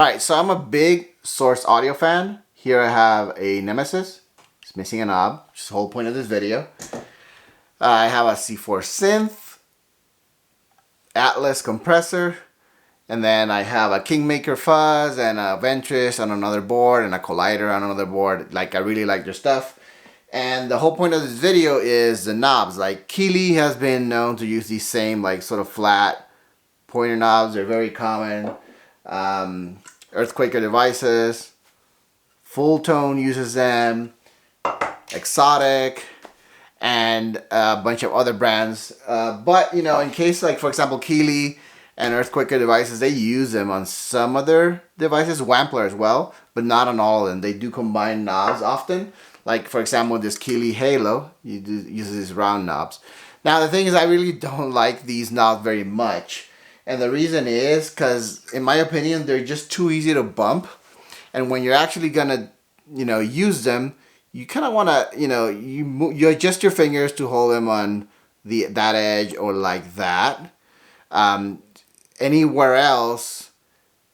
Alright, so I'm a big Source Audio fan. Here I have a Nemesis. It's missing a knob, which is the whole point of this video. I have a C4 synth, Atlas compressor, and then I have a Kingmaker fuzz and a Ventris on another board and a collider on another board. Like, I really like their stuff. And the whole point of this video is the knobs. Like, Keeley has been known to use these same like sort of flat pointer knobs. They're very common. Earthquaker Devices, Full Tone uses them, Exotic, and a bunch of other brands. But you know, in case like for example Keeley and Earthquaker Devices, they use them on some of their devices, Wampler as well, but not on all of them. They do combine knobs often. Like for example, this Keeley Halo uses these round knobs. Now the thing is, I really don't like these knobs very much. And the reason is because, in my opinion, they're just too easy to bump. And when you're actually gonna, use them, you kind of want to, you adjust your fingers to hold them on that edge or like that. Anywhere else,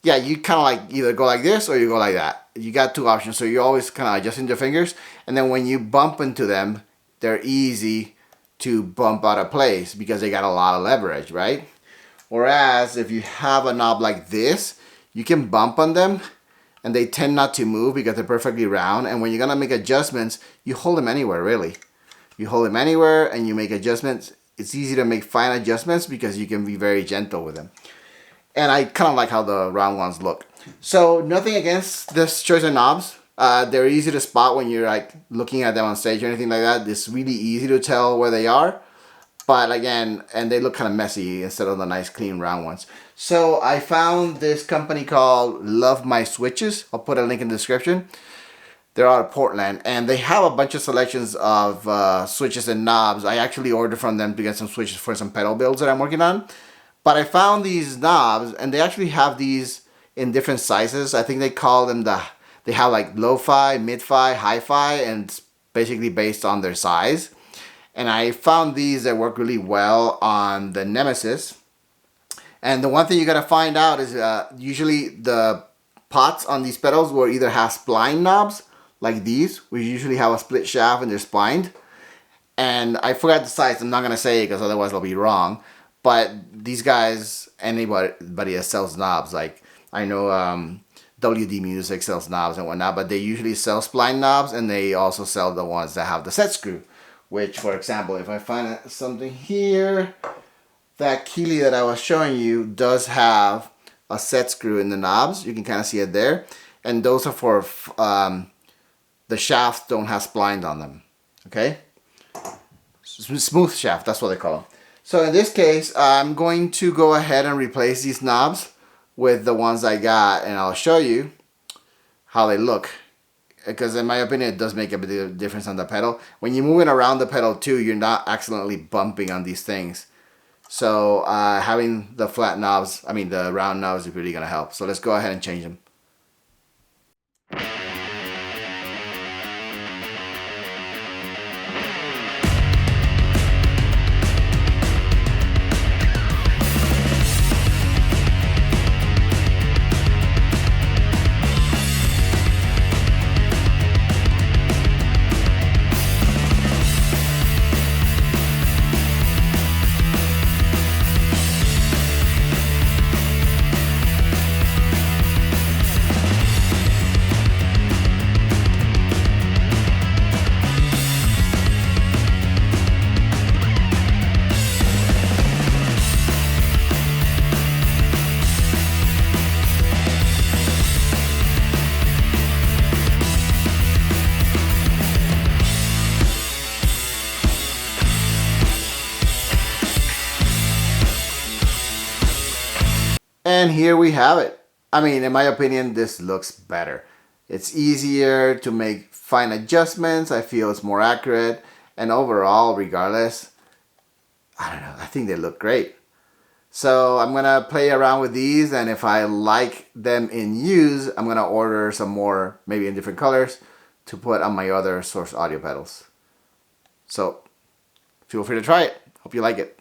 yeah, you kind of like either go like this or you go like that. You got two options, so you're always kind of adjusting your fingers. And then when you bump into them, they're easy to bump out of place because they got a lot of leverage, right? Whereas if you have a knob like this, you can bump on them and they tend not to move because they're perfectly round. And when you're gonna make adjustments, you hold them anywhere, really. You hold them anywhere and you make adjustments. It's easy to make fine adjustments because you can be very gentle with them. And I kind of like how the round ones look. So nothing against this choice of knobs. They're easy to spot when you're like looking at them on stage or anything like that. It's really easy to tell where they are. But again, and they look kind of messy instead of the nice clean round ones. So I found this company called Love My Switches. I'll put a link in the description. They're out of Portland and they have a bunch of selections of switches and knobs. I actually ordered from them to get some switches for some pedal builds that I'm working on. But I found these knobs and they actually have these in different sizes. I think they call them they have like lo-fi, mid-fi, hi-fi, and it's basically based on their size. And I found these that work really well on the Nemesis. And the one thing you gotta find out is usually the pots on these pedals will either have spline knobs like these, which usually have a split shaft and they're splined. And I forgot the size, I'm not gonna say it because otherwise I'll be wrong. But these guys, anybody that sells knobs, like I know WD Music sells knobs and whatnot, but they usually sell spline knobs and they also sell the ones that have the set screw. Which, for example, if I find something here, that Keeley that I was showing you does have a set screw in the knobs. You can kind of see it there. And those are for, the shafts don't have splines on them. Okay? Smooth shaft, that's what they call them. So in this case, I'm going to go ahead and replace these knobs with the ones I got. And I'll show you how they look. Because in my opinion, it does make a bit of difference on the pedal. When you're moving around the pedal too, you're not accidentally bumping on these things. So having the flat knobs, the round knobs is really going to help. So let's go ahead and change them. And here we have it. In my opinion, this looks better. It's easier to make fine adjustments. I feel it's more accurate. And overall, regardless, I don't know, I think they look great. So I'm going to play around with these. And if I like them in use, I'm going to order some more, maybe in different colors, to put on my other Source Audio pedals. So feel free to try it. Hope you like it.